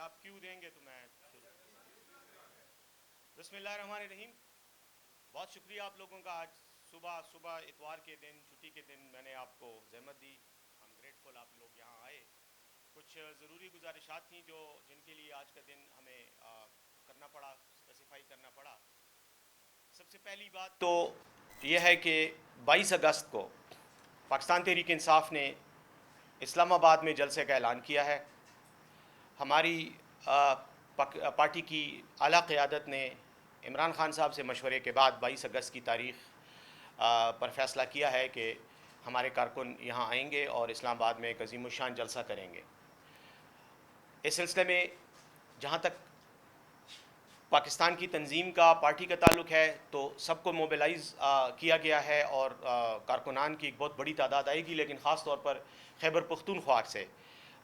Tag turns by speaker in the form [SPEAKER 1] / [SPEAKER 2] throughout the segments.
[SPEAKER 1] آپ کیوں دیں گے تو میں شروع. بسم اللہ الرحمن الرحیم. بہت شکریہ آپ لوگوں کا. آج صبح صبح اتوار کے دن چھٹی کے دن میں نے آپ کو زحمت دی. ہم گریٹفل آپ لوگ یہاں آئے. کچھ ضروری گزارشات تھیں جن کے لیے آج کا دن ہمیں کرنا پڑا، اسپیسیفائی کرنا پڑا. سب سے پہلی بات تو یہ ہے کہ 22 اگست کو پاکستان تحریک انصاف نے اسلام آباد میں جلسے کا اعلان کیا ہے. ہماری پارٹی کی اعلیٰ قیادت نے عمران خان صاحب سے مشورے کے بعد 22 اگست کی تاریخ پر فیصلہ کیا ہے کہ ہمارے کارکن یہاں آئیں گے اور اسلام آباد میں ایک عظیم الشان جلسہ کریں گے. اس سلسلے میں جہاں تک پاکستان کی تنظیم کا پارٹی کا تعلق ہے تو سب کو موبلائز کیا گیا ہے اور کارکنان کی ایک بہت بڑی تعداد آئے گی، لیکن خاص طور پر خیبر پختونخوا سے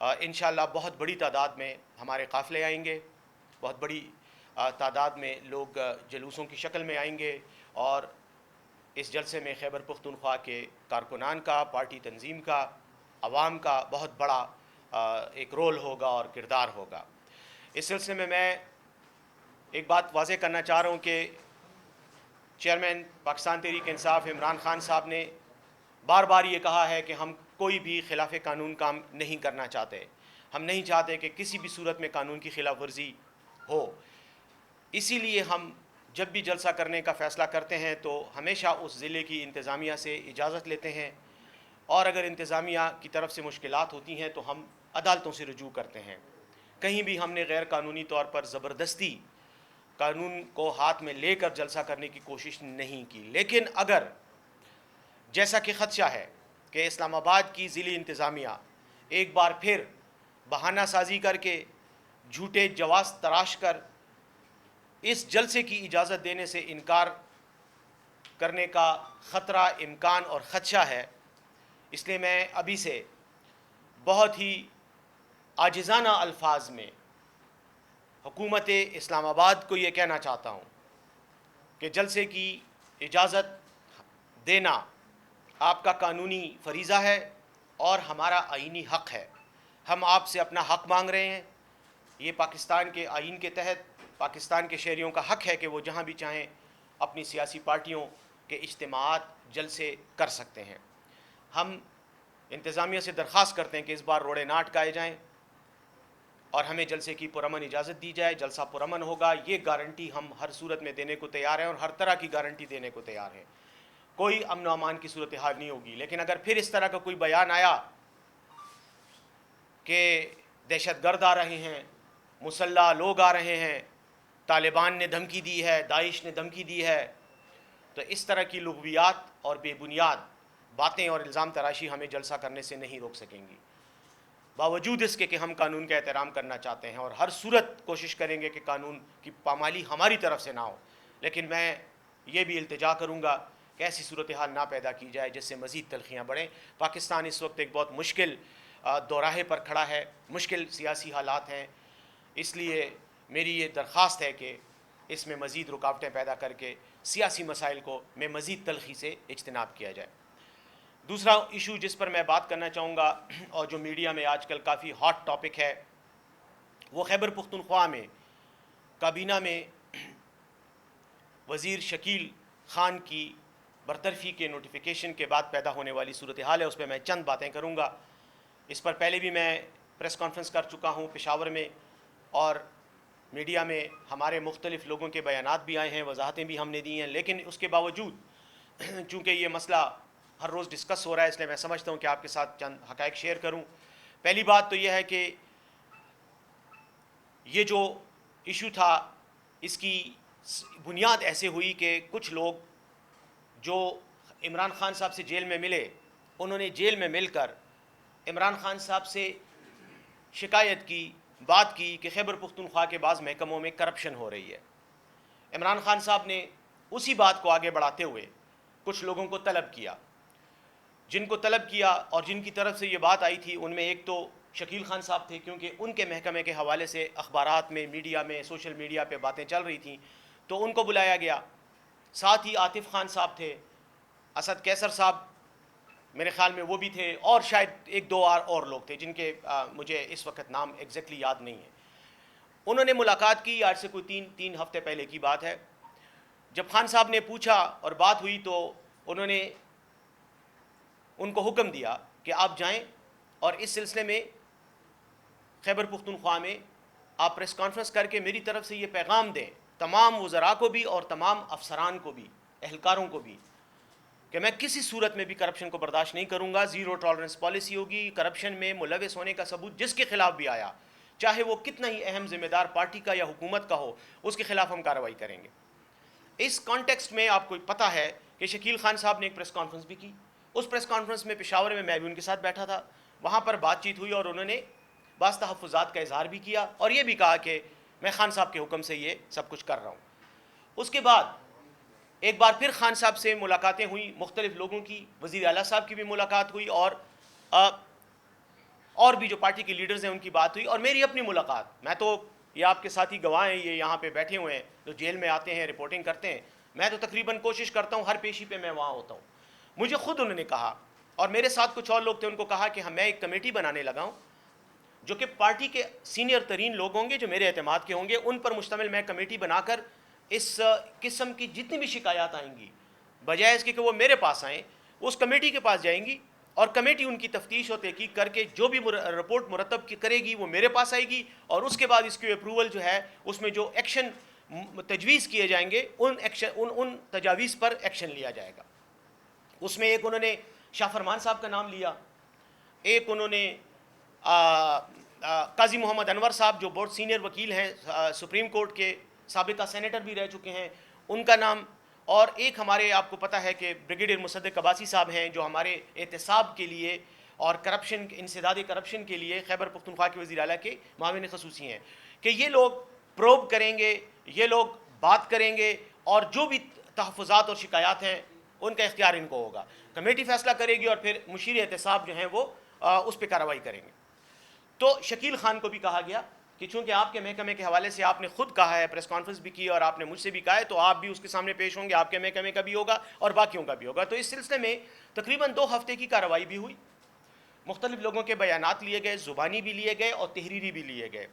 [SPEAKER 1] انشاءاللہ بہت بڑی تعداد میں ہمارے قافلے آئیں گے. بہت بڑی تعداد میں لوگ جلوسوں کی شکل میں آئیں گے اور اس جلسے میں خیبر پختونخوا کے کارکنان کا، پارٹی تنظیم کا، عوام کا بہت بڑا ایک رول ہوگا اور کردار ہوگا. اس سلسلے میں ایک بات واضح کرنا چاہ رہا ہوں کہ چیئرمین پاکستان تحریک انصاف عمران خان صاحب نے بار بار یہ کہا ہے کہ ہم کوئی بھی خلاف قانون کام نہیں کرنا چاہتے. ہم نہیں چاہتے کہ کسی بھی صورت میں قانون کی خلاف ورزی ہو. اسی لیے ہم جب بھی جلسہ کرنے کا فیصلہ کرتے ہیں تو ہمیشہ اس ضلع کی انتظامیہ سے اجازت لیتے ہیں، اور اگر انتظامیہ کی طرف سے مشکلات ہوتی ہیں تو ہم عدالتوں سے رجوع کرتے ہیں. کہیں بھی ہم نے غیر قانونی طور پر زبردستی قانون کو ہاتھ میں لے کر جلسہ کرنے کی کوشش نہیں کی. لیکن اگر جیسا کہ خدشہ ہے کہ اسلام آباد کی ضلعی انتظامیہ ایک بار پھر بہانہ سازی کر کے جھوٹے جواز تراش کر اس جلسے کی اجازت دینے سے انکار کرنے کا خطرہ، امکان اور خدشہ ہے، اس لیے میں ابھی سے بہت ہی عاجزانہ الفاظ میں حکومت اسلام آباد کو یہ کہنا چاہتا ہوں کہ جلسے کی اجازت دینا آپ کا قانونی فریضہ ہے اور ہمارا آئینی حق ہے. ہم آپ سے اپنا حق مانگ رہے ہیں. یہ پاکستان کے آئین کے تحت پاکستان کے شہریوں کا حق ہے کہ وہ جہاں بھی چاہیں اپنی سیاسی پارٹیوں کے اجتماعات، جلسے کر سکتے ہیں. ہم انتظامیہ سے درخواست کرتے ہیں کہ اس بار روڑے نہ اٹکائے جائیں اور ہمیں جلسے کی پرامن اجازت دی جائے. جلسہ پرامن ہوگا، یہ گارنٹی ہم ہر صورت میں دینے کو تیار ہیں اور ہر طرح کی گارنٹی دینے کو تیار ہیں. کوئی امن و امان کی صورتحال نہیں ہوگی. لیکن اگر پھر اس طرح کا کوئی بیان آیا کہ دہشت گرد آ رہے ہیں، مسلح لوگ آ رہے ہیں، طالبان نے دھمکی دی ہے، داعش نے دھمکی دی ہے، تو اس طرح کی لغویات اور بے بنیاد باتیں اور الزام تراشی ہمیں جلسہ کرنے سے نہیں روک سکیں گی. باوجود اس کے کہ ہم قانون کا احترام کرنا چاہتے ہیں اور ہر صورت کوشش کریں گے کہ قانون کی پامالی ہماری طرف سے نہ ہو، لیکن میں یہ بھی التجا کروں گا کہ ایسی صورتحال نہ پیدا کی جائے جس سے مزید تلخیاں بڑھیں. پاکستان اس وقت ایک بہت مشکل دوراہے پر کھڑا ہے، مشکل سیاسی حالات ہیں. اس لیے میری یہ درخواست ہے کہ اس میں مزید رکاوٹیں پیدا کر کے سیاسی مسائل کو میں مزید تلخی سے اجتناب کیا جائے. دوسرا ایشو جس پر میں بات کرنا چاہوں گا اور جو میڈیا میں آج کل کافی ہاٹ ٹاپک ہے، وہ خیبر پختونخوا میں کابینہ میں وزیر شکیل خان کی برطرفی کے نوٹیفیکیشن کے بعد پیدا ہونے والی صورتحال ہے. اس پہ میں چند باتیں کروں گا. اس پر پہلے بھی میں پریس کانفرنس کر چکا ہوں پشاور میں، اور میڈیا میں ہمارے مختلف لوگوں کے بیانات بھی آئے ہیں، وضاحتیں بھی ہم نے دی ہیں. لیکن اس کے باوجود چونکہ یہ مسئلہ ہر روز ڈسکس ہو رہا ہے، اس لیے میں سمجھتا ہوں کہ آپ کے ساتھ چند حقائق شیئر کروں. پہلی بات تو یہ ہے کہ یہ جو ایشو تھا اس کی بنیاد ایسے ہوئی کہ کچھ لوگ جو عمران خان صاحب سے جیل میں ملے، انہوں نے جیل میں مل کر عمران خان صاحب سے شکایت کی، بات کی کہ خیبر پختونخوا کے بعض محکموں میں کرپشن ہو رہی ہے. عمران خان صاحب نے اسی بات کو آگے بڑھاتے ہوئے کچھ لوگوں کو طلب کیا. جن کو طلب کیا اور جن کی طرف سے یہ بات آئی تھی ان میں ایک تو شکیل خان صاحب تھے، کیونکہ ان کے محکمے کے حوالے سے اخبارات میں، میڈیا میں، سوشل میڈیا پہ باتیں چل رہی تھیں تو ان کو بلایا گیا. ساتھ ہی عاطف خان صاحب تھے، اسد کیسر صاحب میرے خیال میں وہ بھی تھے، اور شاید ایک دو اور لوگ تھے جن کے مجھے اس وقت نام ایگزیکٹلی یاد نہیں ہے. انہوں نے ملاقات کی، آج سے کوئی تین ہفتے پہلے کی بات ہے. جب خان صاحب نے پوچھا اور بات ہوئی تو انہوں نے ان کو حکم دیا کہ آپ جائیں اور اس سلسلے میں خیبر پختونخوا میں آپ پریس کانفرنس کر کے میری طرف سے یہ پیغام دیں تمام وزراء کو بھی اور تمام افسران کو بھی، اہلکاروں کو بھی، کہ میں کسی صورت میں بھی کرپشن کو برداشت نہیں کروں گا. زیرو ٹالرنس پالیسی ہوگی. کرپشن میں ملوث ہونے کا ثبوت جس کے خلاف بھی آیا، چاہے وہ کتنا ہی اہم ذمہ دار پارٹی کا یا حکومت کا ہو، اس کے خلاف ہم کارروائی کریں گے. اس کانٹیکسٹ میں آپ کو پتہ ہے کہ شکیل خان صاحب نے ایک پریس کانفرنس بھی کی. اس پریس کانفرنس میں پشاور میں بھی ان کے ساتھ بیٹھا تھا. وہاں پر بات چیت ہوئی اور انہوں نے بعض تحفظات کا اظہار بھی کیا اور یہ بھی کہا کہ میں خان صاحب کے حکم سے یہ سب کچھ کر رہا ہوں. اس کے بعد ایک بار پھر خان صاحب سے ملاقاتیں ہوئیں مختلف لوگوں کی. وزیر اعلیٰ صاحب کی بھی ملاقات ہوئی اور بھی جو پارٹی کے لیڈرز ہیں ان کی بات ہوئی اور میری اپنی ملاقات. میں تو یہ آپ کے ساتھی گواہ ہیں، یہ یہاں پہ بیٹھے ہوئے ہیں جو جیل میں آتے ہیں رپورٹنگ کرتے ہیں. میں تو تقریباً کوشش کرتا ہوں ہر پیشی پہ میں وہاں ہوتا ہوں. مجھے خود انہوں نے کہا اور میرے ساتھ کچھ اور لوگ تھے، ان کو کہا کہ میں ایک کمیٹی بنانے لگا ہوں جو کہ پارٹی کے سینئر ترین لوگ ہوں گے جو میرے اعتماد کے ہوں گے، ان پر مشتمل میں کمیٹی بنا کر اس قسم کی جتنی بھی شکایات آئیں گی بجائے اس کے کہ وہ میرے پاس آئیں، اس کمیٹی کے پاس جائیں گی اور کمیٹی ان کی تفتیش اور تحقیق کر کے جو بھی رپورٹ مرتب کرے گی وہ میرے پاس آئے گی اور اس کے بعد اس کی اپروول جو ہے اس میں جو ایکشن تجویز کیے جائیں گے ان تجاویز پر ایکشن لیا جائے گا. اس میں ایک انہوں نے شاہ فرمان صاحب کا نام لیا، ایک انہوں نے قاضی محمد انور صاحب جو بہت سینئر وکیل ہیں، سپریم کورٹ کے سابقہ سینیٹر بھی رہ چکے ہیں، ان کا نام، اور ایک ہمارے آپ کو پتہ ہے کہ بریگیڈیئر مصدق عباسی صاحب ہیں جو ہمارے احتساب کے لیے اور کرپشن انسداد کرپشن کے لیے خیبر پختونخوا کے وزیر اعلیٰ کے معاون خصوصی ہیں، کہ یہ لوگ پروب کریں گے، یہ لوگ بات کریں گے اور جو بھی تحفظات اور شکایات ہیں ان کا اختیار ان کو ہوگا. کمیٹی فیصلہ کرے گی اور پھر مشیر احتساب جو ہیں وہ اس پہ کارروائی کریں گے. تو شکیل خان کو بھی کہا گیا کہ چونکہ آپ کے محکمے کے حوالے سے آپ نے خود کہا ہے، پریس کانفرنس بھی کی اور آپ نے مجھ سے بھی کہا ہے، تو آپ بھی اس کے سامنے پیش ہوں گے، آپ کے محکمے کا بھی ہوگا اور باقیوں کا بھی ہوگا. تو اس سلسلے میں تقریباً 2 ہفتے کی کارروائی بھی ہوئی. مختلف لوگوں کے بیانات لیے گئے، زبانی بھی لیے گئے اور تحریری بھی لیے گئے،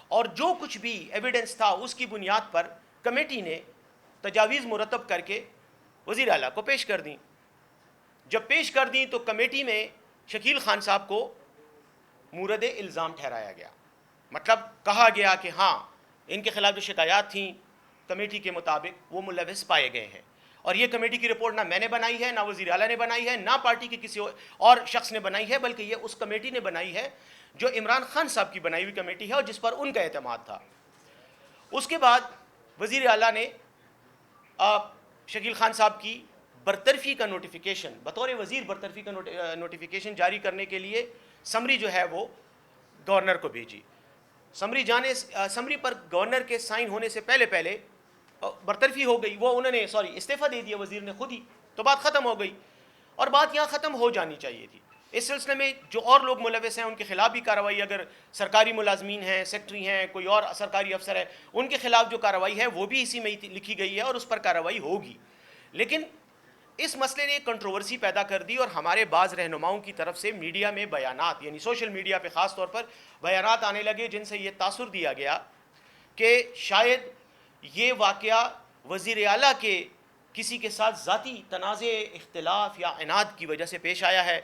[SPEAKER 1] اور جو کچھ بھی ایویڈنس تھا اس کی بنیاد پر کمیٹی نے تجاویز مرتب کر کے وزیر اعلیٰ کو پیش کر دیں. جب پیش کر دیں تو کمیٹی میں شکیل خان صاحب کو مورد الزام ٹھہرایا گیا. مطلب کہا گیا کہ ہاں ان کے خلاف جو شکایات تھیں کمیٹی کے مطابق وہ ملوث پائے گئے ہیں، اور یہ کمیٹی کی رپورٹ نہ میں نے بنائی ہے، نہ وزیر اعلیٰ نے بنائی ہے، نہ پارٹی کے کسی اور شخص نے بنائی ہے، بلکہ یہ اس کمیٹی نے بنائی ہے جو عمران خان صاحب کی بنائی ہوئی کمیٹی ہے اور جس پر ان کا اعتماد تھا. اس کے بعد وزیر اعلیٰ نے شکیل خان صاحب کی برطرفی کا نوٹیفیکیشن، بطور وزیر برطرفی کا نوٹیفیکیشن جاری کرنے کے لیے سمری جو ہے وہ گورنر کو بھیجی. سمری پر گورنر کے سائن ہونے سے پہلے برطرفی ہو گئی، وہ انہوں نے استعفیٰ دے دیا وزیر نے خود ہی، تو بات ختم ہو گئی اور بات یہاں ختم ہو جانی چاہیے تھی. اس سلسلے میں جو اور لوگ ملوث ہیں ان کے خلاف بھی کارروائی، اگر سرکاری ملازمین ہیں، سیکٹری ہیں، کوئی اور سرکاری افسر ہے، ان کے خلاف جو کارروائی ہے وہ بھی اسی میں لکھی گئی ہے اور اس پر کارروائی ہوگی. لیکن اس مسئلے نے ایک کنٹروورسی پیدا کر دی اور ہمارے بعض رہنماؤں کی طرف سے میڈیا میں بیانات، یعنی سوشل میڈیا پہ خاص طور پر بیانات آنے لگے جن سے یہ تاثر دیا گیا کہ شاید یہ واقعہ وزیر اعلیٰ کے کسی کے ساتھ ذاتی تنازع، اختلاف یا عناد کی وجہ سے پیش آیا ہے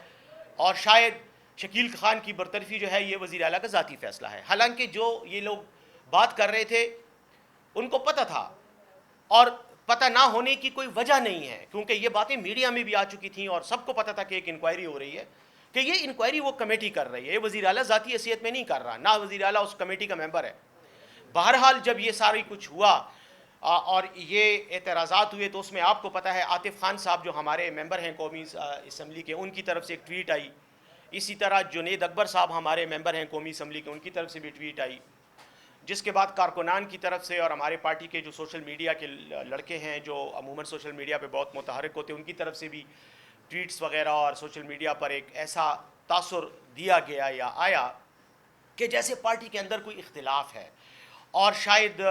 [SPEAKER 1] اور شاید شکیل خان کی برطرفی جو ہے یہ وزیر اعلیٰ کا ذاتی فیصلہ ہے. حالانکہ جو یہ لوگ بات کر رہے تھے ان کو پتہ تھا، اور پتہ نہ ہونے کی کوئی وجہ نہیں ہے کیونکہ یہ باتیں میڈیا میں بھی آ چکی تھیں اور سب کو پتہ تھا کہ ایک انکوائری ہو رہی ہے، کہ یہ انکوائری وہ کمیٹی کر رہی ہے، یہ وزیر اعلیٰ ذاتی حیثیت میں نہیں کر رہا، نہ وزیر اعلیٰ اس کمیٹی کا ممبر ہے. بہرحال جب یہ ساری کچھ ہوا اور یہ اعتراضات ہوئے تو اس میں آپ کو پتہ ہے عاطف خان صاحب جو ہمارے ممبر ہیں قومی اسمبلی کے، ان کی طرف سے ایک ٹویٹ آئی. اسی طرح جنید اکبر صاحب ہمارے ممبر ہیں قومی اسمبلی کے، ان کی طرف سے بھی ٹویٹ آئی، جس کے بعد کارکنان کی طرف سے اور ہمارے پارٹی کے جو سوشل میڈیا کے لڑکے ہیں جو عموماً سوشل میڈیا پہ بہت متحرک ہوتے ہیں، ان کی طرف سے بھی ٹویٹس وغیرہ اور سوشل میڈیا پر ایک ایسا تاثر دیا گیا یا آیا کہ جیسے پارٹی کے اندر کوئی اختلاف ہے اور شاید